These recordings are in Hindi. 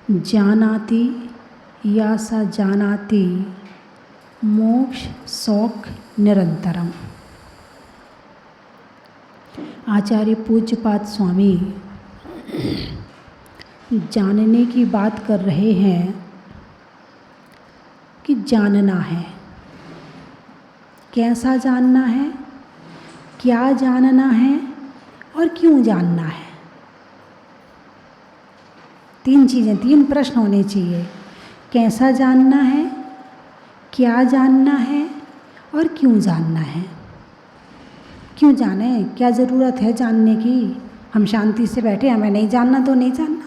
जानाति या स जानाति मोक्ष शोक निरंतरम। आचार्य पूज्यपाद स्वामी जानने की बात कर रहे हैं कि जानना है, कैसा जानना है, क्या जानना है और क्यों जानना है। तीन चीज़ें, तीन प्रश्न होने चाहिए। कैसा जानना है, क्या जानना है और क्यों जानना है। क्यों जाने, क्या ज़रूरत है जानने की। हम शांति से बैठे, हमें नहीं जानना तो नहीं जानना,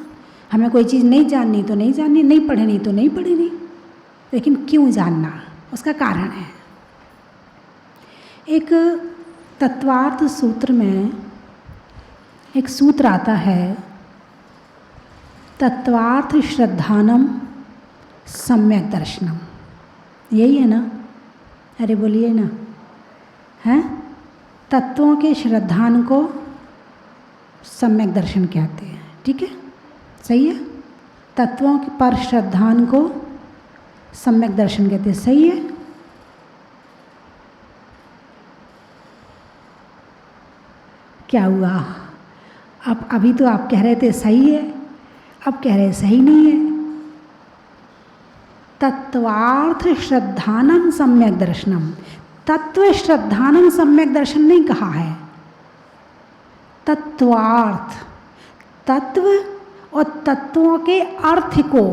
हमें कोई चीज़ नहीं जाननी तो नहीं जाननी, नहीं पढ़नी तो नहीं पढ़नी, लेकिन क्यों जानना, उसका कारण है। एक तत्वार्थ सूत्र में एक सूत्र आता है, तत्वार्थ श्रद्धानम सम्यक दर्शनम। यही है ना? अरे बोलिए ना, हैं? तत्वों के श्रद्धान को सम्यक दर्शन कहते हैं। ठीक है, सही है। तत्वों पर श्रद्धान को सम्यक दर्शन कहते हैं। सही है। क्या हुआ? अब अभी तो आप कह रहे थे सही है, अब कह रहे सही नहीं है। तत्वार्थ श्रद्धानम सम्यक दर्शनम, तत्व श्रद्धानम सम्यक दर्शन नहीं कहा है। तत्वार्थ, तत्व और तत्वों के अर्थ को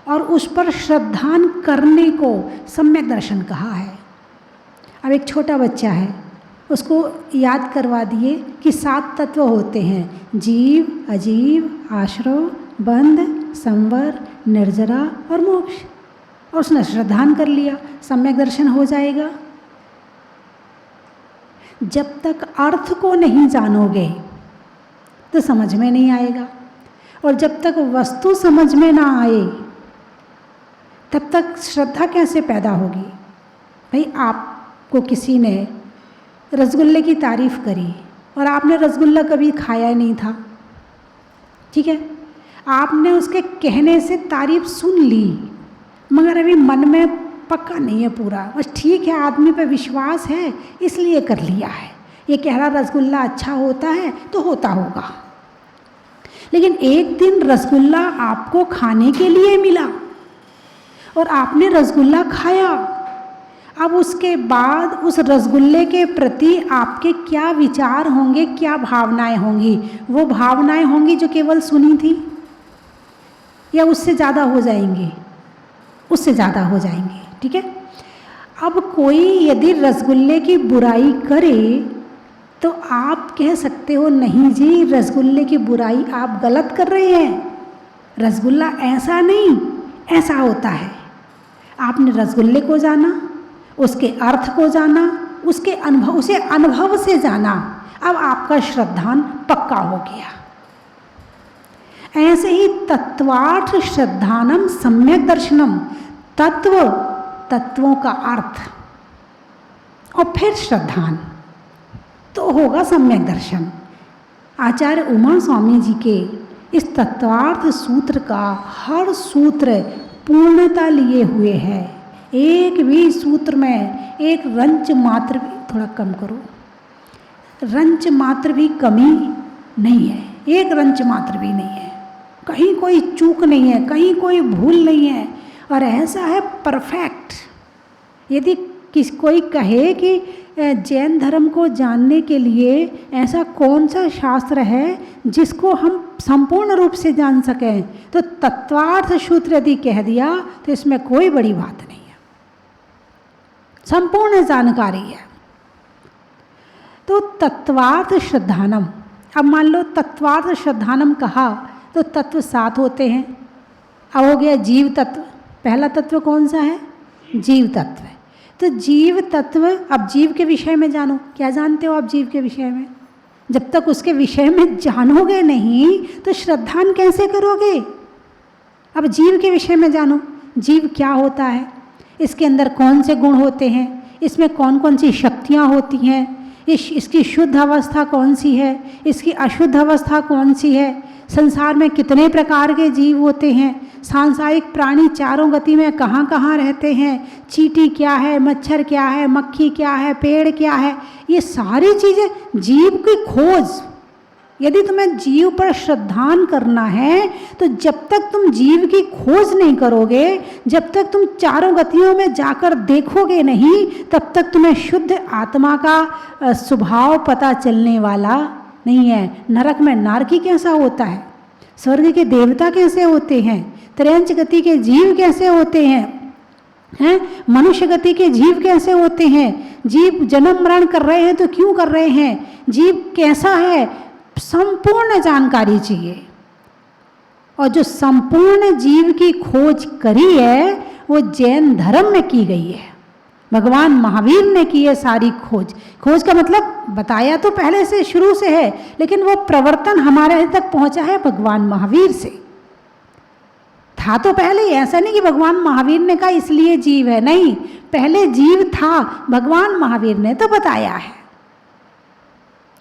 और उस पर श्रद्धान करने को सम्यक दर्शन कहा है। अब एक छोटा बच्चा है, उसको याद करवा दिए कि 7 तत्व होते हैं, जीव, अजीव, आश्रव, बंध, संवर, निर्जरा और मोक्ष, और उसने श्रद्धान कर लिया, सम्यक दर्शन हो जाएगा। जब तक अर्थ को नहीं जानोगे तो समझ में नहीं आएगा, और जब तक वस्तु समझ में ना आए तब तक श्रद्धा कैसे पैदा होगी। भाई, आपको किसी ने रसगुल्ले की तारीफ़ करी और आपने रसगुल्ला कभी खाया नहीं था, ठीक है, आपने उसके कहने से तारीफ़ सुन ली, मगर अभी मन में पक्का नहीं है पूरा, बस ठीक है, आदमी पे विश्वास है इसलिए कर लिया है, ये कह रहा रसगुल्ला अच्छा होता है तो होता होगा। लेकिन एक दिन रसगुल्ला आपको खाने के लिए मिला और आपने रसगुल्ला खाया। अब उसके बाद उस रसगुल्ले के प्रति आपके क्या विचार होंगे, क्या भावनाएं होंगी? वो भावनाएं होंगी जो केवल सुनी थी, या उससे ज़्यादा हो जाएंगी? उससे ज़्यादा हो जाएंगी। ठीक है। अब कोई यदि रसगुल्ले की बुराई करे तो आप कह सकते हो नहीं जी, रसगुल्ले की बुराई आप गलत कर रहे हैं, रसगुल्ला ऐसा नहीं ऐसा होता है। आपने रसगुल्ले को जाना, उसके अर्थ को जाना, उसके अनुभव, उसे अनुभव से जाना, अब आपका श्रद्धान पक्का हो गया। ऐसे ही तत्वार्थ श्रद्धानम सम्यक दर्शनम, तत्व, तत्वों का अर्थ और फिर श्रद्धान, तो होगा सम्यक दर्शन। आचार्य उमा स्वामी जी के इस तत्वार्थ सूत्र का हर सूत्र पूर्णता लिए हुए है। एक भी सूत्र में एक रंच मात्र भी, थोड़ा कम करो, रंच मात्र भी कमी नहीं है, एक रंच मात्र भी नहीं है, कहीं कोई चूक नहीं है, कहीं कोई भूल नहीं है, और ऐसा है परफेक्ट। यदि कोई कहे कि जैन धर्म को जानने के लिए ऐसा कौन सा शास्त्र है जिसको हम संपूर्ण रूप से जान सकें, तो तत्वार्थ सूत्र यदि कह दिया तो इसमें कोई बड़ी बात नहीं है, संपूर्ण जानकारी है। तो तत्वार्थ श्रद्धानम, अब मान लो तत्वार्थ श्रद्धानम कहा तो तत्व 7 होते हैं। अब हो गया जीव तत्व, पहला तत्व कौन सा है? जीव तत्व। तो जीव तत्व, अब जीव के विषय में जानो। क्या जानते हो आप जीव के विषय में? जब तक उसके विषय में जानोगे नहीं तो श्रद्धान कैसे करोगे? अब जीव के विषय में जानो, जीव क्या होता है, इसके अंदर कौन से गुण होते हैं, इसमें कौन कौन सी शक्तियाँ होती हैं, इसकी शुद्ध अवस्था कौन सी है, इसकी अशुद्ध अवस्था कौन सी है, संसार में कितने प्रकार के जीव होते हैं, सांसारिक प्राणी चारों गति में कहाँ कहाँ रहते हैं, चींटी क्या है, मच्छर क्या है, मक्खी क्या है, पेड़ क्या है, ये सारी चीज़ें जीव की खोज। यदि तुम्हें जीव पर श्रद्धान करना है तो जब तक तुम जीव की खोज नहीं करोगे, जब तक तुम चारों गतियों में जाकर देखोगे नहीं, तब तक तुम्हें शुद्ध आत्मा का स्वभाव पता चलने वाला नहीं है। नरक में नारकी कैसा होता है, स्वर्ग के देवता कैसे होते हैं, त्रयंच गति के जीव कैसे होते हैं, मनुष्य गति के जीव कैसे होते हैं, जीव जन्म मरण कर रहे हैं तो क्यों कर रहे हैं, जीव कैसा है, संपूर्ण जानकारी चाहिए। और जो संपूर्ण जीव की खोज करी है वो जैन धर्म में की गई है, भगवान महावीर ने की है सारी खोज। खोज का मतलब बताया तो पहले से शुरू से है, लेकिन वो प्रवर्तन हमारे तक पहुंचा है भगवान महावीर से। था तो पहले ही, ऐसा नहीं कि भगवान महावीर ने कहा इसलिए जीव है, नहीं, पहले जीव था, भगवान महावीर ने तो बताया है।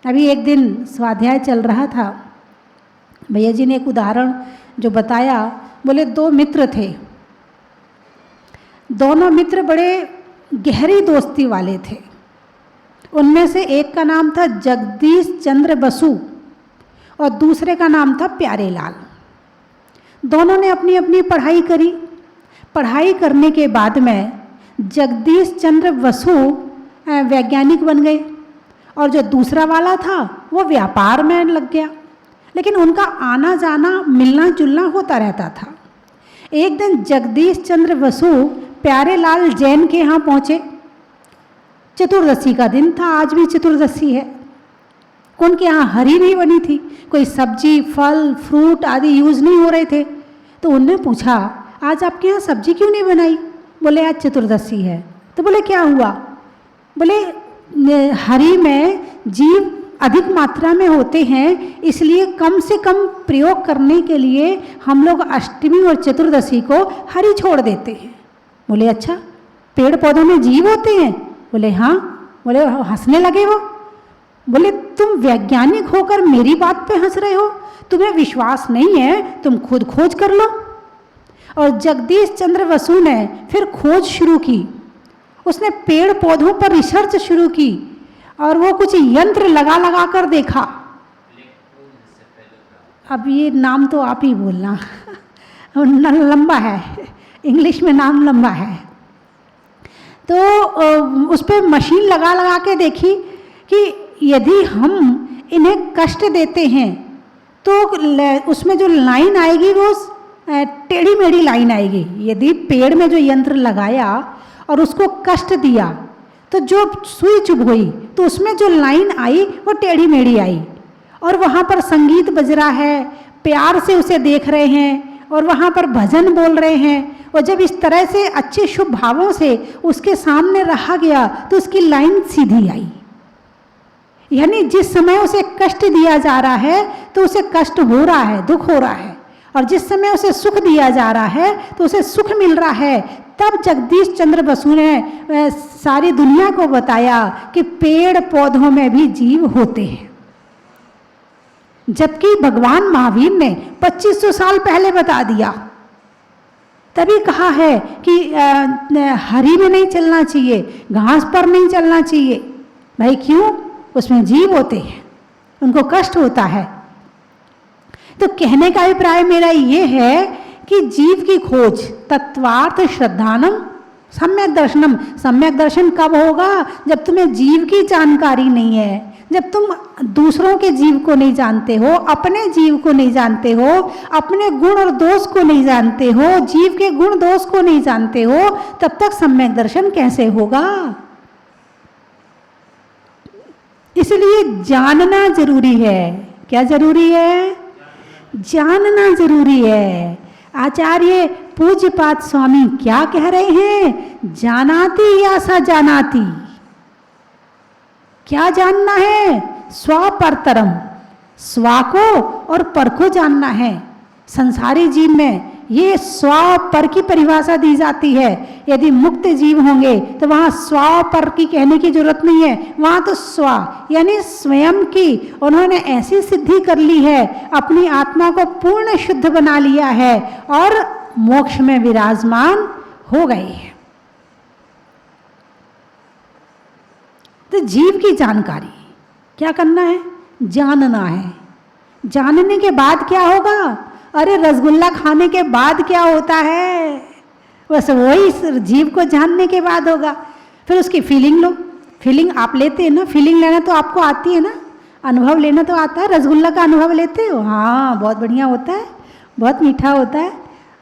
अभी एक दिन स्वाध्याय चल रहा था, भैया जी ने एक उदाहरण जो बताया, बोले दो मित्र थे, दोनों मित्र बड़े गहरी दोस्ती वाले थे। उनमें से एक का नाम था जगदीश चंद्र बसु और दूसरे का नाम था प्यारेलाल। दोनों ने अपनी अपनी पढ़ाई करी। पढ़ाई करने के बाद में जगदीश चंद्र बसु वैज्ञानिक बन गए और जो दूसरा वाला था वो व्यापार में लग गया, लेकिन उनका आना जाना मिलना जुलना होता रहता था। एक दिन जगदीश चंद्र बसु प्यारेलाल जैन के यहाँ पहुँचे। चतुर्दशी का दिन था, आज भी चतुर्दशी है। उनके यहाँ हरी नहीं बनी थी, कोई सब्जी फल फ्रूट आदि यूज़ नहीं हो रहे थे। तो उनने पूछा आज आपके यहाँ सब्जी क्यों नहीं बनाई? बोले आज चतुर्दशी है। तो बोले क्या हुआ? बोले हरी में जीव अधिक मात्रा में होते हैं, इसलिए कम से कम प्रयोग करने के लिए हम लोग अष्टमी और चतुर्दशी को हरी छोड़ देते हैं। बोले अच्छा, पेड़ पौधों में जीव होते हैं? बोले हाँ। बोले हंसने लगे वो। बोले तुम वैज्ञानिक होकर मेरी बात पे हंस रहे हो, तुम्हें विश्वास नहीं है, तुम खुद खोज कर लो। और जगदीश चंद्र बसु ने फिर खोज शुरू की। उसने पेड़ पौधों पर रिसर्च शुरू की और वो कुछ यंत्र लगा लगा कर देखा। अब ये नाम तो आप ही बोलना लंबा है, इंग्लिश में नाम लंबा है। तो उस पर मशीन लगा लगा के देखी कि यदि हम इन्हें कष्ट देते हैं तो उसमें जो लाइन आएगी वो टेढ़ी मेढ़ी लाइन आएगी। यदि पेड़ में जो यंत्र लगाया और उसको कष्ट दिया तो जो सुई चुभ हुई तो उसमें जो लाइन आई वो टेढ़ी मेढ़ी आई। और वहाँ पर संगीत बज रहा है, प्यार से उसे देख रहे हैं और वहाँ पर भजन बोल रहे हैं। और जब इस तरह से अच्छे शुभ भावों से उसके सामने रहा गया तो उसकी लाइन सीधी आई। यानी जिस समय उसे कष्ट दिया जा रहा है तो उसे कष्ट हो रहा है, दुख हो रहा है, और जिस समय उसे सुख दिया जा रहा है तो उसे सुख मिल रहा है। तब जगदीश चंद्र बसु ने सारी दुनिया को बताया कि पेड़ पौधों में भी जीव होते हैं, जबकि भगवान महावीर ने 2500 साल पहले बता दिया। तभी कहा है कि हरी में नहीं चलना चाहिए, घास पर नहीं चलना चाहिए। भाई क्यों? उसमें जीव होते हैं, उनको कष्ट होता है। तो कहने का अभिप्राय मेरा ये है कि जीव की खोज, तत्वार्थ श्रद्धानम सम्यक दर्शनम। सम्यक दर्शन कब होगा? जब तुम्हें जीव की जानकारी नहीं है, जब तुम दूसरों के जीव को नहीं जानते हो, अपने जीव को नहीं जानते हो, अपने गुण और दोष को नहीं जानते हो, जीव के गुण दोष को नहीं जानते हो, तब तक सम्यक दर्शन कैसे होगा? इसलिए जानना जरूरी है। क्या जरूरी है? जानना जरूरी है। आचार्य पूज्यपाद स्वामी क्या कह रहे हैं? जानाति या सजानाति। क्या जानना है? स्वपरतरम, स्वा को और पर को जानना है। संसारी जीव में ये स्व पर की परिभाषा दी जाती है। यदि मुक्त जीव होंगे तो वहाँ स्व पर की कहने की जरूरत नहीं है, वहाँ तो स्व यानी स्वयं की उन्होंने ऐसी सिद्धि कर ली है, अपनी आत्मा को पूर्ण शुद्ध बना लिया है और मोक्ष में विराजमान हो गए हैं। तो जीव की जानकारी क्या करना है? जानना है। जानने के बाद क्या होगा? अरे रसगुल्ला खाने के बाद क्या होता है? बस वही जीव को जानने के बाद होगा। फिर उसकी फीलिंग लो। फीलिंग आप लेते हैं ना, फीलिंग लेना तो आपको आती है ना, अनुभव लेना तो आता है। रसगुल्ला का अनुभव लेते हो? हाँ, बहुत बढ़िया होता है, बहुत मीठा होता है।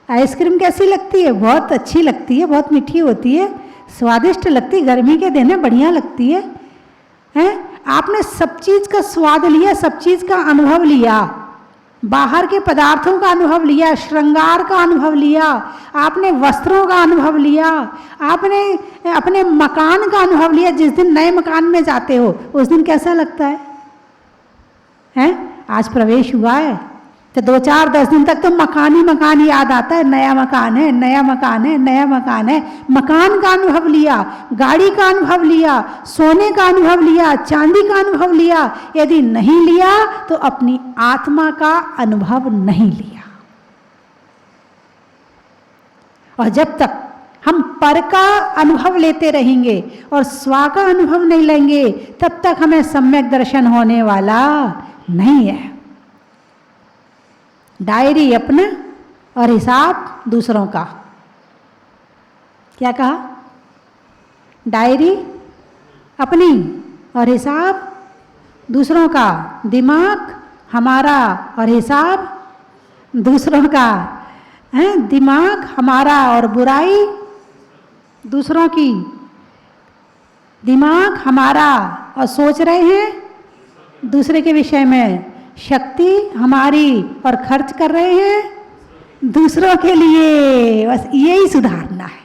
आइसक्रीम कैसी लगती है? बहुत अच्छी लगती है, बहुत मीठी होती है, स्वादिष्ट लगती है, गर्मी के दिन में बढ़िया लगती है। हैं? आपने सब चीज़ का स्वाद लिया, सब चीज़ का अनुभव लिया, बाहर के पदार्थों का अनुभव लिया, श्रृंगार का अनुभव लिया, आपने वस्त्रों का अनुभव लिया, आपने अपने मकान का अनुभव लिया। जिस दिन नए मकान में जाते हो उस दिन कैसा लगता है? हैं? आज प्रवेश हुआ है तो 2-4-10 दिन तक तो मकान ही मकान याद आता है। नया मकान है, नया मकान है, नया मकान है। मकान का अनुभव लिया, गाड़ी का अनुभव लिया, सोने का अनुभव लिया, चांदी का अनुभव लिया। यदि नहीं लिया तो अपनी आत्मा का अनुभव नहीं लिया। और जब तक हम पर का अनुभव लेते रहेंगे और स्व का अनुभव नहीं लेंगे तब तक हमें सम्यक दर्शन होने वाला नहीं है। डायरी अपना और हिसाब दूसरों का। क्या कहा? डायरी अपनी और हिसाब दूसरों का। दिमाग हमारा और हिसाब दूसरों का। हैं? दिमाग हमारा और बुराई दूसरों की। दिमाग हमारा और सोच रहे हैं दूसरे के विषय में। शक्ति हमारी और खर्च कर रहे हैं दूसरों के लिए। बस यही सुधारना है।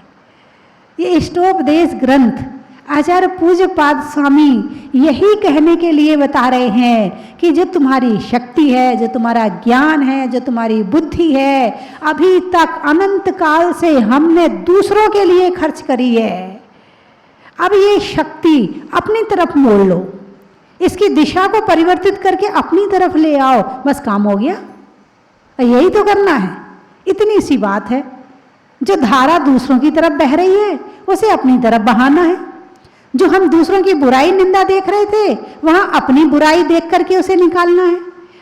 ये इष्टोपदेश ग्रंथ आचार्य पूज्य पाद स्वामी यही कहने के लिए बता रहे हैं कि जो तुम्हारी शक्ति है, जो तुम्हारा ज्ञान है, जो तुम्हारी बुद्धि है, अभी तक अनंत काल से हमने दूसरों के लिए खर्च करी है। अब ये शक्ति अपनी तरफ मोड़ लो, इसकी दिशा को परिवर्तित करके अपनी तरफ ले आओ, बस काम हो गया। यही तो करना है। इतनी सी बात है। जो धारा दूसरों की तरफ बह रही है उसे अपनी तरफ बहाना है। जो हम दूसरों की बुराई निंदा देख रहे थे वहां अपनी बुराई देख करके उसे निकालना है।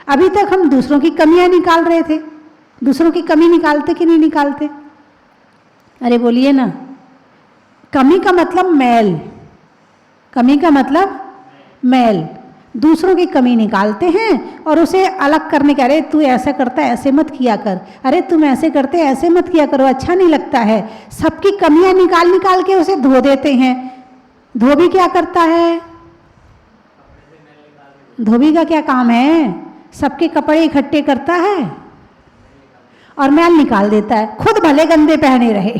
अभी तक हम दूसरों की कमियां निकाल रहे थे। दूसरों की कमी निकालते कि नहीं निकालते? अरे बोलिए ना। कमी का मतलब मैल। कमी का मतलब मैल। दूसरों की कमी निकालते हैं और उसे अलग करने के, अरे तू ऐसा करता है ऐसे मत किया कर, अरे तुम ऐसे करते ऐसे मत किया करो, अच्छा नहीं लगता है। सबकी कमियां निकाल निकाल के उसे धो देते हैं। धोबी क्या करता है? धोबी का क्या काम है? सबके कपड़े इकट्ठे करता है और मैल निकाल देता है। खुद भले गंदे पहने रहे,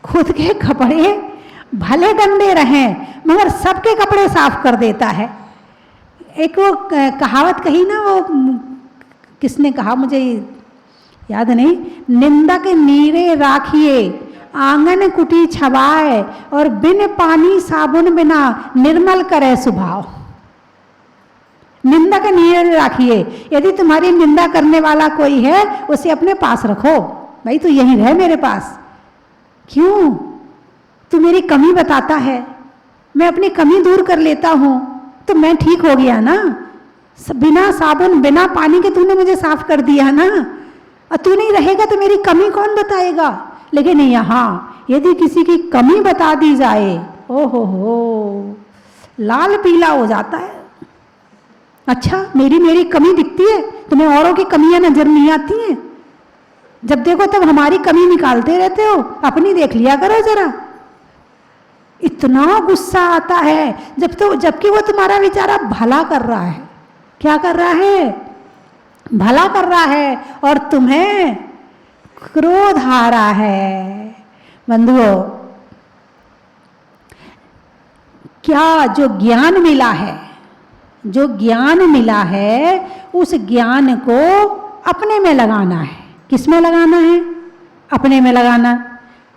खुद के कपड़े भले गंदे रहें मगर सबके कपड़े साफ कर देता है। एक वो कहावत कही ना, वो किसने कहा मुझे याद नहीं, निंदक नीरे राखिए आंगन कुटी छवाए और बिन पानी साबुन बिना निर्मल करे स्वभाव। निंदा का नीरे राखिए। यदि तुम्हारी निंदा करने वाला कोई है उसे अपने पास रखो। भाई तू यहीं रह मेरे पास। क्यों? तू मेरी कमी बताता है, मैं अपनी कमी दूर कर लेता हूँ तो मैं ठीक हो गया ना। बिना साबुन बिना पानी के तूने मुझे साफ कर दिया ना। और तू नहीं रहेगा तो मेरी कमी कौन बताएगा? लेकिन यहाँ यदि किसी की कमी बता दी जाए, ओ हो लाल पीला हो जाता है। अच्छा मेरी कमी दिखती है, तुम्हें औरों की कमियां नजर नहीं आती हैं? जब देखो तब हमारी कमी निकालते रहते हो, अपनी देख लिया करो जरा। इतना गुस्सा आता है जबकि वो तुम्हारा बेचारा भला कर रहा है। क्या कर रहा है? भला कर रहा है और तुम्हें क्रोध आ रहा है। बंधुओं, क्या जो ज्ञान मिला है, जो ज्ञान मिला है उस ज्ञान को अपने में लगाना है। किस में लगाना है? अपने में लगाना।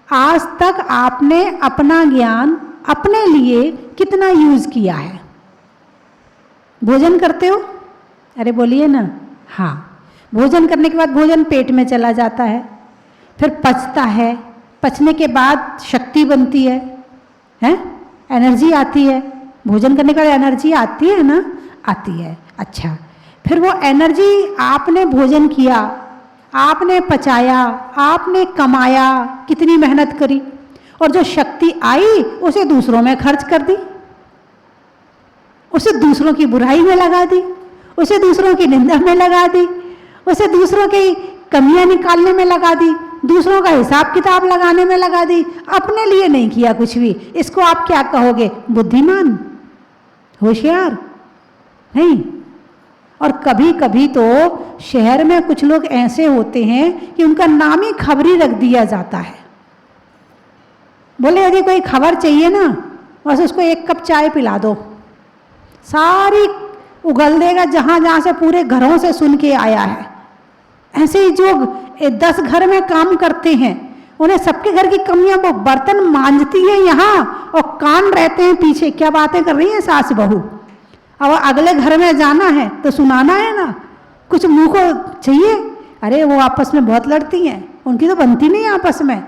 आज तक आपने अपना ज्ञान अपने लिए कितना यूज किया है? भोजन करते हो? अरे बोलिए ना। हाँ, भोजन करने के बाद भोजन पेट में चला जाता है, फिर पचता है, पचने के बाद शक्ति बनती है, एनर्जी आती है। भोजन करने के बाद एनर्जी आती है ना? आती है। अच्छा, फिर वो एनर्जी आपने भोजन किया, आपने पचाया, आपने कमाया, कितनी मेहनत करी, और जो शक्ति आई उसे दूसरों में खर्च कर दी, उसे दूसरों की बुराई में लगा दी, उसे दूसरों की निंदा में लगा दी, उसे दूसरों की कमियां निकालने में लगा दी, दूसरों का हिसाब किताब लगाने में लगा दी, अपने लिए नहीं किया कुछ भी। इसको आप क्या कहोगे? बुद्धिमान, होशियार? नहीं। और कभी कभी तो शहर में कुछ लोग ऐसे होते हैं कि उनका नाम ही खबरी रख दिया जाता है। बोले यदि कोई खबर चाहिए ना, बस उसको एक कप चाय पिला दो, सारी उगल देगा, जहां जहां से पूरे घरों से सुन के आया है। ऐसे ही जो 10 घर में काम करते हैं, उन्हें सबके घर की कमियां, वो बर्तन मांजती है यहाँ और कान रहते हैं पीछे, क्या बातें कर रही है सास बहू। अब अगले घर में जाना है तो सुनाना है ना, कुछ मुंह को चाहिए। अरे वो आपस में बहुत लड़ती हैं, उनकी तो बनती नहीं आपस में,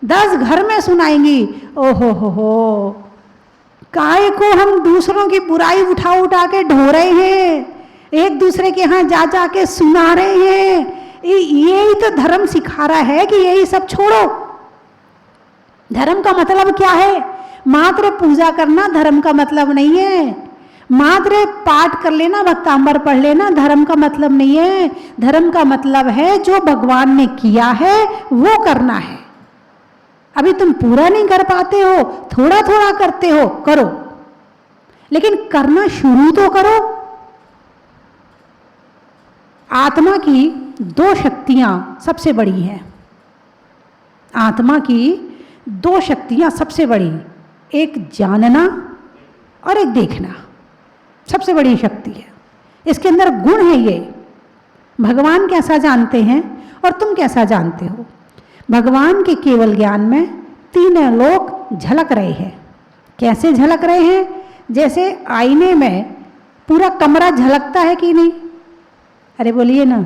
10 घर में सुनाएंगी। ओहो हो, काय को हम दूसरों की बुराई उठा उठा के ढो रहे हैं, एक दूसरे के यहाँ जा जा के सुना रहे हैं। यही तो धर्म सिखा रहा है कि यही सब छोड़ो। धर्म का मतलब क्या है? मात्र पूजा करना धर्म का मतलब नहीं है, मात्र पाठ कर लेना, भक्तांबर पढ़ लेना धर्म का मतलब नहीं है। धर्म का मतलब है जो भगवान ने किया है वो करना है। अभी तुम पूरा नहीं कर पाते हो, थोड़ा थोड़ा करते हो, करो, लेकिन करना शुरू तो करो। आत्मा की 2 शक्तियां सबसे बड़ी हैं। आत्मा की 2 शक्तियां सबसे बड़ी, एक जानना और एक देखना, सबसे बड़ी शक्ति है। इसके अंदर गुण है ये। भगवान कैसा जानते हैं और तुम कैसा जानते हो? भगवान के केवल ज्ञान में 3 लोक झलक रहे हैं। कैसे झलक रहे हैं? जैसे आईने में पूरा कमरा झलकता है कि नहीं? अरे बोलिए ना,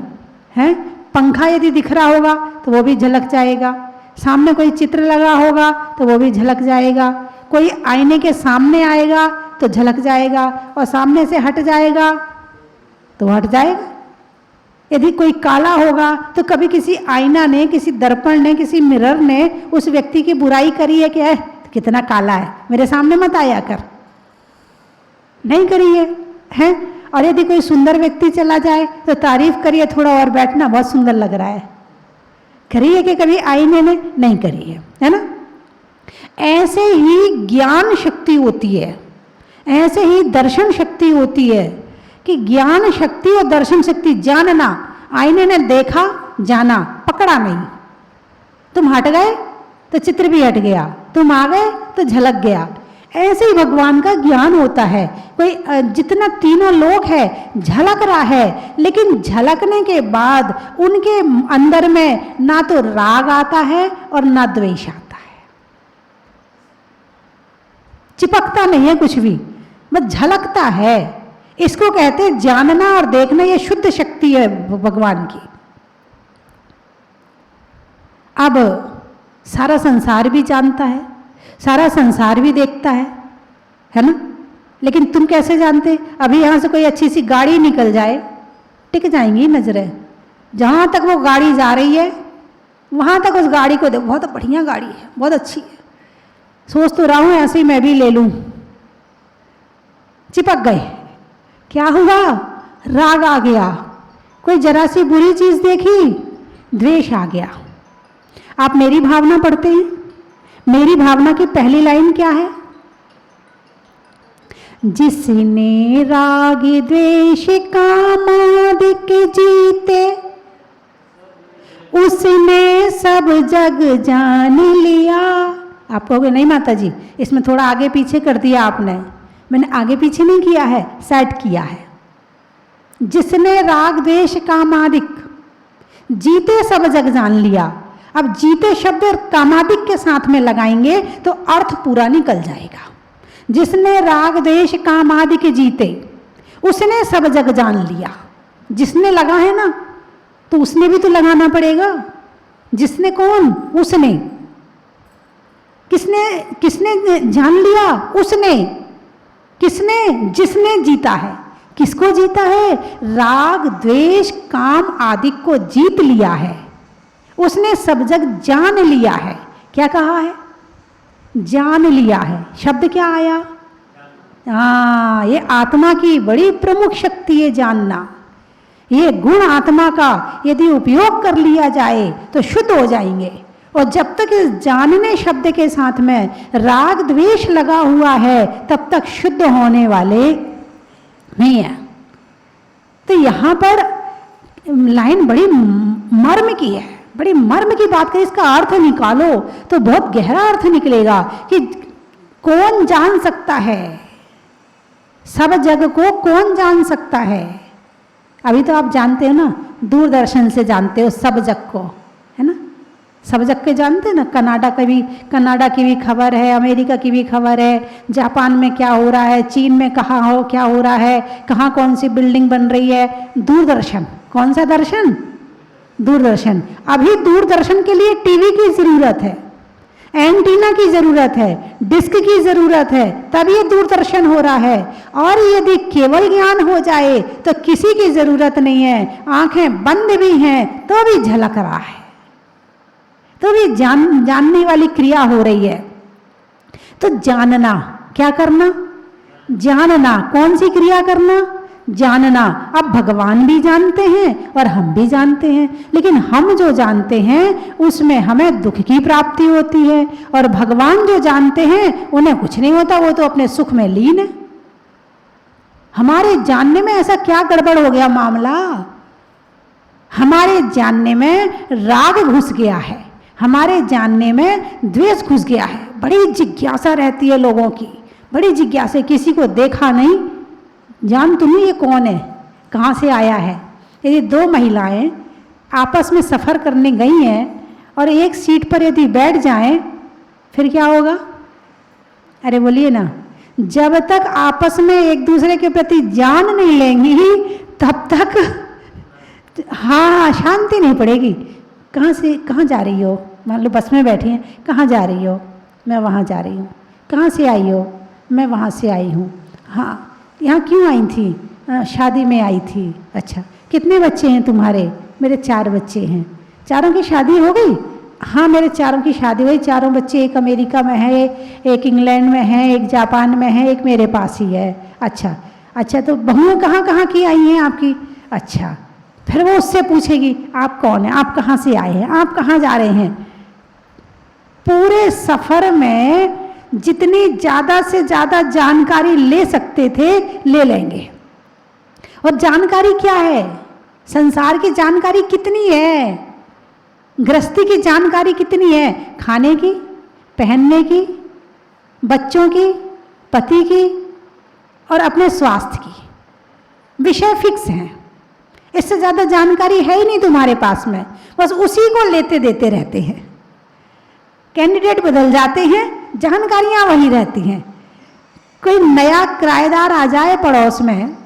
है? पंखा यदि दिख रहा होगा तो वो भी झलक जाएगा, सामने कोई चित्र लगा होगा तो वो भी झलक जाएगा, कोई आईने के सामने आएगा तो झलक जाएगा, और सामने से हट जाएगा तो हट जाएगा। यदि कोई काला होगा तो कभी किसी आईना ने, किसी दर्पण ने, किसी मिरर ने उस व्यक्ति की बुराई करी है कि कितना काला है, मेरे सामने मत आया कर, नहीं करी है? और यदि कोई सुंदर व्यक्ति चला जाए तो तारीफ करिए, थोड़ा और बैठना, बहुत सुंदर लग रहा है। करी है कि कभी आईने ने? नहीं करी है ना? ऐसे ही ज्ञान शक्ति होती है, ऐसे ही दर्शन शक्ति होती है कि ज्ञान शक्ति और दर्शन शक्ति, जानना, आईने ने देखा, जाना, पकड़ा नहीं, तुम हट गए तो चित्र भी हट गया, तुम आ गए तो झलक गया। ऐसे ही भगवान का ज्ञान होता है। कोई जितना 3 लोक है झलक रहा है, लेकिन झलकने के बाद उनके अंदर में ना तो राग आता है और ना द्वेष आता है, चिपकता नहीं है कुछ भी, बस झलकता है। इसको कहते हैं जानना और देखना, ये शुद्ध शक्ति है भगवान की। अब सारा संसार भी जानता है, सारा संसार भी देखता है ना? लेकिन तुम कैसे जानते? अभी यहाँ से कोई अच्छी सी गाड़ी निकल जाए, टिक जाएंगी नजरें, जहाँ तक वो गाड़ी जा रही है वहाँ तक उस गाड़ी को देखो, बहुत बढ़िया गाड़ी है, बहुत अच्छी है, सोच तो रहा हूँ ऐसे ही मैं भी ले लूँ, चिपक गए। क्या हुआ? राग आ गया। कोई जरा सी बुरी चीज देखी, द्वेष आ गया। आप मेरी भावना पढ़ते हैं, मेरी भावना की पहली लाइन क्या है? जिसने राग द्वेष कामादिक जीते, उसने सब जग जान लिया। आप कहोगे नहीं माता जी, इसमें थोड़ा आगे पीछे कर दिया आपने। मैंने आगे पीछे नहीं किया है, सेट किया है। जिसने राग द्वेष कामादिक, जीते सब जग जान लिया। अब जीते शब्द कामादिक के साथ में लगाएंगे तो अर्थ पूरा निकल जाएगा। जिसने राग द्वेष काम आदि के जीते उसने सब जग जान लिया। जिसने लगा है ना, तो उसने भी तो लगाना पड़ेगा। जिसने कौन? उसने। किसने किसने जान लिया? उसने। किसने? जिसने जीता है। किसको जीता है? राग द्वेष काम आदि को जीत लिया है, उसने सब जग जान लिया है। क्या कहा है? जान लिया है। शब्द क्या आया? हाँ, ये आत्मा की बड़ी प्रमुख शक्ति है जानना। ये गुण आत्मा का यदि उपयोग कर लिया जाए तो शुद्ध हो जाएंगे। और जब तक इस जानने शब्द के साथ में राग द्वेष लगा हुआ है तब तक शुद्ध होने वाले नहीं है। तो यहाँ पर लाइन बड़ी मर्म की है, बड़ी मर्म की बात है। इसका अर्थ निकालो तो बहुत गहरा अर्थ निकलेगा कि कौन जान सकता है, सब जग को कौन जान सकता है। अभी तो आप जानते हो ना, दूरदर्शन से जानते हो सब जग को, है ना। सब जग के जानते हैं ना। कनाडा की भी खबर है, अमेरिका की भी खबर है, जापान में क्या हो रहा है, चीन में क्या हो रहा है, कहाँ कौन सी बिल्डिंग बन रही है। दूरदर्शन। कौन सा दर्शन? दूरदर्शन। अभी दूरदर्शन के लिए टीवी की जरूरत है, एंटीना की जरूरत है, डिस्क की जरूरत है, तब ये दूरदर्शन हो रहा है। और यदि केवल ज्ञान हो जाए तो किसी की जरूरत नहीं है, आंखें बंद भी हैं तो भी झलक रहा है, तो भी जानने वाली क्रिया हो रही है। तो जानना, क्या करना? जानना। कौन सी क्रिया करना? जानना। अब भगवान भी जानते हैं और हम भी जानते हैं, लेकिन हम जो जानते हैं उसमें हमें दुख की प्राप्ति होती है, और भगवान जो जानते हैं उन्हें कुछ नहीं होता, वो तो अपने सुख में लीन है। हमारे जानने में ऐसा क्या गड़बड़ हो गया मामला? हमारे जानने में राग घुस गया है, हमारे जानने में द्वेष घुस गया है। बड़ी जिज्ञासा रहती है लोगों की, बड़ी जिज्ञासा। किसी को देखा नहीं, जान तुम्हें ये कौन है, कहाँ से आया है। यदि दो महिलाएं आपस में सफ़र करने गई हैं और एक सीट पर यदि बैठ जाएं, फिर क्या होगा? अरे बोलिए ना। जब तक आपस में एक दूसरे के प्रति जान नहीं लेंगी तब तक हाँ शांति नहीं पड़ेगी। कहाँ से कहाँ जा रही हो? मान लो बस में बैठी हैं, कहाँ जा रही हो? मैं वहाँ जा रही हूँ। कहाँ से आई हो? मैं वहाँ से आई हूँ। हाँ, यहाँ क्यों आई थी? शादी में आई थी। अच्छा, कितने बच्चे हैं तुम्हारे? मेरे 4 बच्चे हैं। चारों की शादी हो गई? हाँ, मेरे चारों की शादी हुई। चारों बच्चे, एक अमेरिका में है, एक इंग्लैंड में है, एक जापान में है, एक मेरे पास ही है। अच्छा, तो बहुएं कहाँ कहाँ की आई हैं आपकी? अच्छा, फिर वो उससे पूछेगी आप कौन है, आप कहाँ से आए हैं, आप कहाँ जा रहे हैं। पूरे सफ़र में जितनी ज़्यादा से ज़्यादा जानकारी ले सकते थे ले लेंगे। और जानकारी क्या है? संसार की जानकारी कितनी है? गृहस्थी की जानकारी कितनी है? खाने की, पहनने की, बच्चों की, पति की और अपने स्वास्थ्य की। विषय फिक्स हैं, इससे ज़्यादा जानकारी है ही नहीं तुम्हारे पास में। बस उसी को लेते देते रहते हैं। कैंडिडेट बदल जाते हैं, जानकारियाँ वही रहती हैं। कोई नया किराएदार आ जाए पड़ोस में,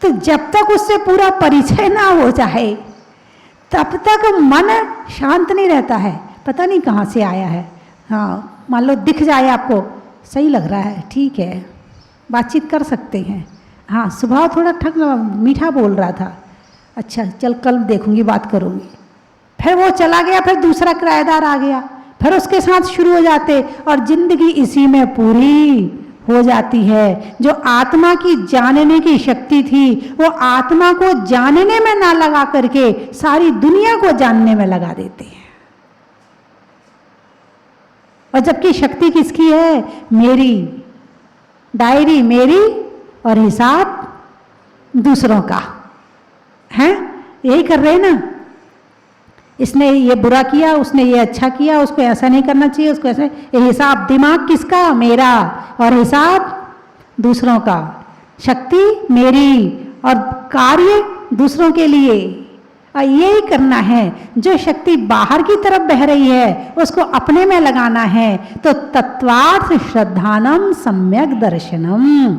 तो जब तक उससे पूरा परिचय ना हो जाए तब तक मन शांत नहीं रहता है। पता नहीं कहाँ से आया है। हाँ, मान लो दिख जाए आपको, सही लग रहा है, ठीक है, बातचीत कर सकते हैं। हाँ, स्वभाव थोड़ा मीठा बोल रहा था। अच्छा, चल कल देखूंगी, बात करूंगी। फिर वो चला गया, फिर दूसरा किराएदार आ गया, फिर उसके साथ शुरू हो जाते और जिंदगी इसी में पूरी हो जाती है। जो आत्मा की जानने की शक्ति थी वो आत्मा को जानने में ना लगा करके सारी दुनिया को जानने में लगा देते हैं। और जबकि शक्ति किसकी है? मेरी। डायरी मेरी और हिसाब दूसरों का है। यही कर रहे हैं ना। इसने ये बुरा किया, उसने ये अच्छा किया, उसको ऐसा नहीं करना चाहिए, उसको ऐसा। ये हिसाब दिमाग किसका? मेरा। और हिसाब दूसरों का। शक्ति मेरी और कार्य दूसरों के लिए। और यही करना है। जो शक्ति बाहर की तरफ बह रही है उसको अपने में लगाना है। तो तत्वार्थ श्रद्धानम सम्यक दर्शनम,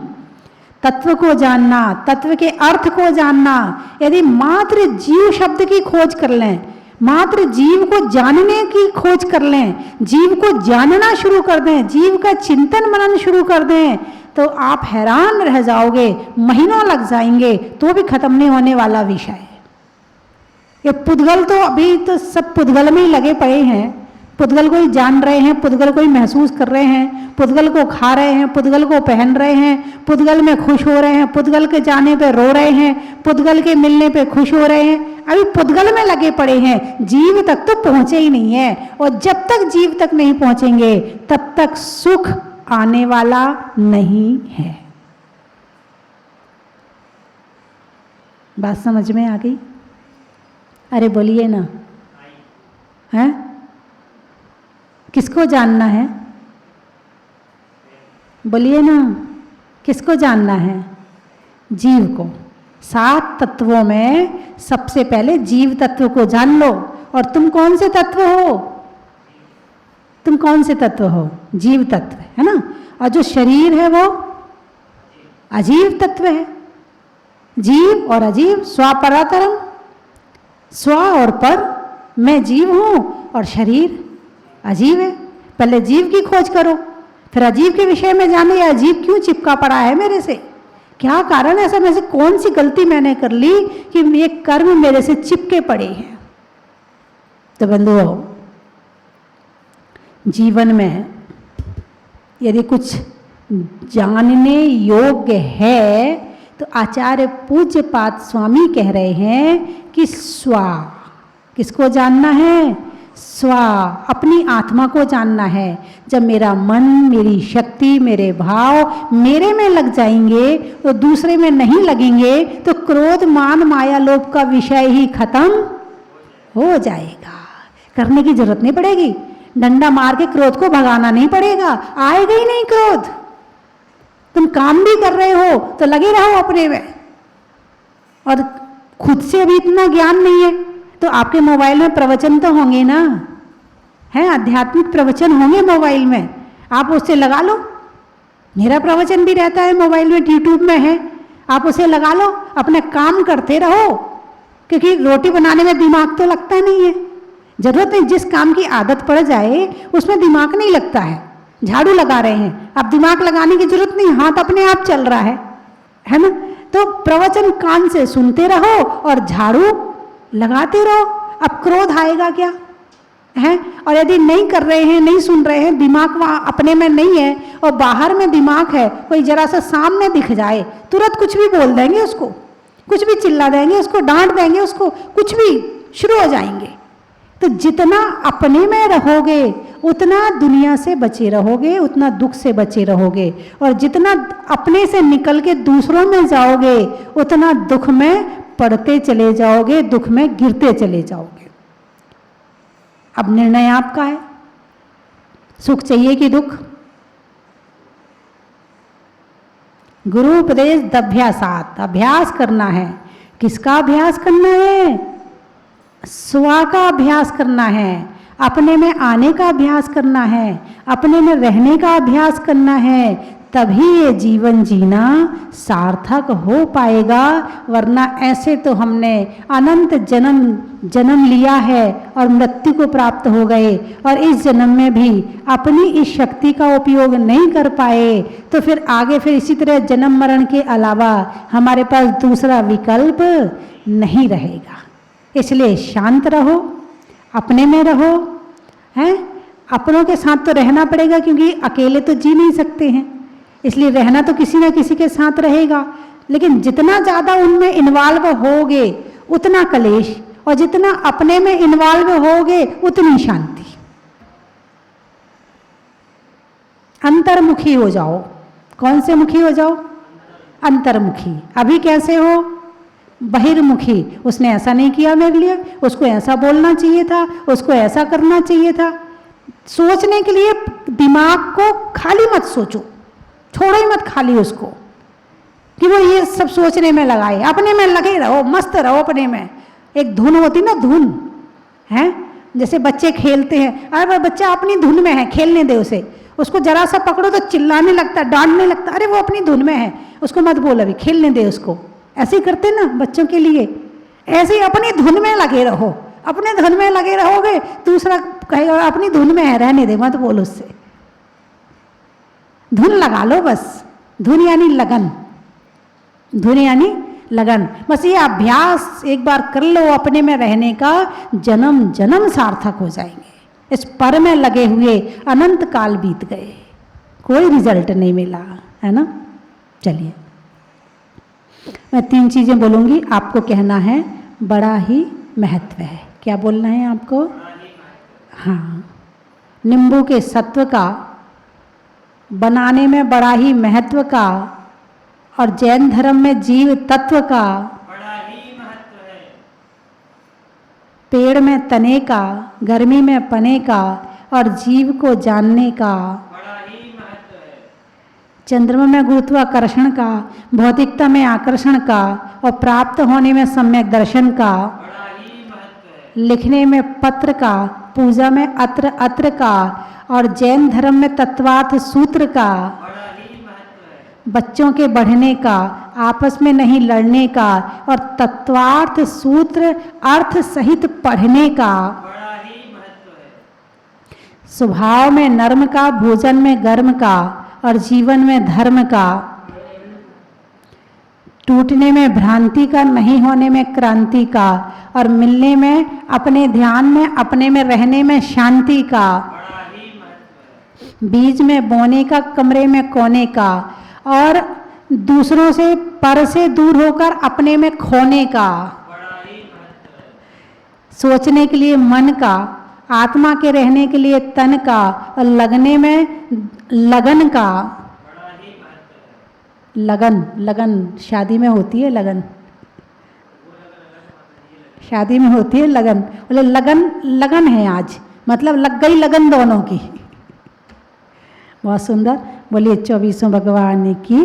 तत्व को जानना, तत्व के अर्थ को जानना। यदि मात्र जीव शब्द की खोज कर लें, मात्र जीव को जानने की खोज कर लें, जीव को जानना शुरू कर दें, जीव का चिंतन मनन शुरू कर दें, तो आप हैरान रह जाओगे, महीनों लग जाएंगे तो भी खत्म नहीं होने वाला विषय है। ये पुद्गल तो अभी तो सब पुद्गल में ही लगे पड़े हैं, पुद्गल को ही जान रहे हैं, पुद्गल को ही महसूस कर रहे हैं, पुद्गल को खा रहे हैं, पुद्गल को पहन रहे हैं, पुद्गल में खुश हो रहे हैं, पुद्गल के जाने पे रो रहे हैं, पुद्गल के मिलने पे खुश हो रहे हैं। अभी पुद्गल में लगे पड़े हैं, जीव तक तो पहुंचे ही नहीं है। और जब तक जीव तक नहीं पहुंचेंगे तब तक सुख आने वाला नहीं है। बात समझ में आ गई? अरे बोलिए ना, हैं? किसको जानना है? बोलिए ना, किसको जानना है? जीव को। 7 तत्वों में सबसे पहले जीव तत्व को जान लो। और तुम कौन से तत्व हो? तुम कौन से तत्व हो? जीव तत्व, है ना। और जो शरीर है वो अजीव तत्व है। जीव और अजीव, स्वापरातरम, स्व और पर, मैं जीव हूं और शरीर अजीव है। पहले जीव की खोज करो, फिर अजीव के विषय में जानो, ये अजीव क्यों चिपका पड़ा है मेरे से, क्या कारण है, ऐसा मेरे से कौन सी गलती मैंने कर ली कि ये कर्म मेरे से चिपके पड़े हैं। तो बंधुओं, जीवन में यदि कुछ जानने योग्य है तो आचार्य पूज्यपाद स्वामी कह रहे हैं कि स्व, किसको जानना है? स्व, अपनी आत्मा को जानना है। जब मेरा मन, मेरी शक्ति, मेरे भाव मेरे में लग जाएंगे तो दूसरे में नहीं लगेंगे, तो क्रोध, मान, माया, लोभ का विषय ही खत्म हो जाएगा। करने की जरूरत नहीं पड़ेगी, डंडा मार के क्रोध को भगाना नहीं पड़ेगा, आएगा ही नहीं क्रोध। तुम काम भी कर रहे हो तो लगे रहो अपने में। और खुद से अभी इतना ज्ञान नहीं है तो आपके मोबाइल में प्रवचन तो होंगे ना, हैं? आध्यात्मिक प्रवचन होंगे मोबाइल में, आप उससे लगा लो। मेरा प्रवचन भी रहता है मोबाइल में, यूट्यूब में है, आप उसे लगा लो, अपना काम करते रहो। क्योंकि रोटी बनाने में दिमाग तो लगता नहीं है, जरूरत नहीं, जिस काम की आदत पड़ जाए उसमें दिमाग नहीं लगता है। झाड़ू लगा रहे हैं, अब दिमाग लगाने की जरूरत नहीं, हाथ अपने आप चल रहा है ना। तो प्रवचन कान से सुनते रहो और झाड़ू लगाते रहो। अब क्रोध आएगा क्या है? और यदि नहीं कर रहे हैं, नहीं सुन रहे हैं, दिमाग वहां अपने में नहीं है और बाहर में दिमाग है, कोई जरा सा सामने दिख जाए तुरंत कुछ भी बोल देंगे उसको, कुछ भी चिल्ला देंगे उसको, डांट देंगे उसको, कुछ भी शुरू हो जाएंगे। तो जितना अपने में रहोगे उतना दुनिया से बचे रहोगे, उतना दुख से बचे रहोगे। और जितना अपने से निकल के दूसरों में जाओगे उतना दुख में पड़ते चले जाओगे, दुख में गिरते चले जाओगे। अब निर्णय आपका है, सुख चाहिए कि दुख? गुरु उपदेश दभ्यासात, अभ्यास करना है। किसका अभ्यास करना है? स्व का अभ्यास करना है, अपने में आने का अभ्यास करना है, अपने में रहने का अभ्यास करना है। तभी ये जीवन जीना सार्थक हो पाएगा। वरना ऐसे तो हमने अनंत जन्म लिया है और मृत्यु को प्राप्त हो गए, और इस जन्म में भी अपनी इस शक्ति का उपयोग नहीं कर पाए, तो फिर आगे फिर इसी तरह जन्म मरण के अलावा हमारे पास दूसरा विकल्प नहीं रहेगा। इसलिए शांत रहो, अपने में रहो, हैं? अपनों के साथ तो रहना पड़ेगा, क्योंकि अकेले तो जी नहीं सकते हैं, इसलिए रहना तो किसी ना किसी के साथ रहेगा। लेकिन जितना ज़्यादा उनमें इन्वॉल्व होगे उतना कलेश, और जितना अपने में इन्वॉल्व होगे उतनी शांति। अंतर्मुखी हो जाओ। कौन से मुखी हो जाओ? अंतर्मुखी। अभी कैसे हो? बहिर्मुखी। उसने ऐसा नहीं किया मेरे लिए, उसको ऐसा बोलना चाहिए था, उसको ऐसा करना चाहिए था। सोचने के लिए दिमाग को खाली मत सोचो, छोड़ो ही मत खाली उसको कि वो ये सब सोचने में लगाए। अपने में लगे रहो, मस्त रहो अपने में, एक धुन होती ना, धुन है, जैसे बच्चे खेलते हैं, अरे बच्चा अपनी धुन में है, खेलने दे उसे, उसको जरा सा पकड़ो तो चिल्लाने लगता, डांटने लगता, अरे वो अपनी धुन में है, उसको मत बोल, अभी खेलने दे उसको। ऐसे ही करते ना बच्चों के लिए, ऐसे ही अपनी धुन में लगे रहो, अपने धुन में लगे रहोगे, दूसरा कहेगा अपनी धुन में है, रहने दे, मत बोल उससे। धुन लगा लो बस, धुन यानी लगन, धुन यानी लगन। बस ये अभ्यास एक बार कर लो अपने में रहने का, जन्म जन्म सार्थक हो जाएंगे। इस पर में लगे हुए अनंत काल बीत गए, कोई रिजल्ट नहीं मिला, है ना। चलिए मैं 3 चीजें बोलूंगी, आपको कहना है बड़ा ही महत्व है। क्या बोलना है आपको? हाँ, नींबू के सत्व का बनाने में बड़ा ही महत्व का, और जैन धर्म में जीव तत्व का बड़ा ही महत्व है। पेड़ में तने का, गर्मी में पने का, और जीव को जानने का बड़ा ही महत्व है। चंद्रमा में गुरुत्वाकर्षण का, भौतिकता में आकर्षण का, और प्राप्त होने में सम्यक दर्शन का, बड़ा ही महत्व है। लिखने में पत्र का, पूजा में अत्र अत्र का, और जैन धर्म में तत्वार्थ सूत्र का, बड़ा ही महत्व है। बच्चों के बढ़ने का, आपस में नहीं लड़ने का, और तत्वार्थ सूत्र अर्थ सहित पढ़ने का, बड़ा ही महत्व है। स्वभाव में नर्म का, भोजन में गर्म का, और जीवन में धर्म का, टूटने में भ्रांति का, नहीं होने में क्रांति का, और मिलने में, अपने ध्यान में, अपने में रहने में शांति का, बड़ा ही महत्व है। बीज में बोने का, कमरे में कोने का, और दूसरों से पर से दूर होकर अपने में खोने का, बड़ा ही महत्व है। सोचने के लिए मन का, आत्मा के रहने के लिए तन का, और लगने में लगन का। बड़ा ही महत्व है। लगन, लगन शादी में होती है, लगन शादी में होती है लगन, बोले लगन, लगन है आज, मतलब लग गई लगन दोनों की। बहुत सुंदर, बोलिए 24वें भगवान की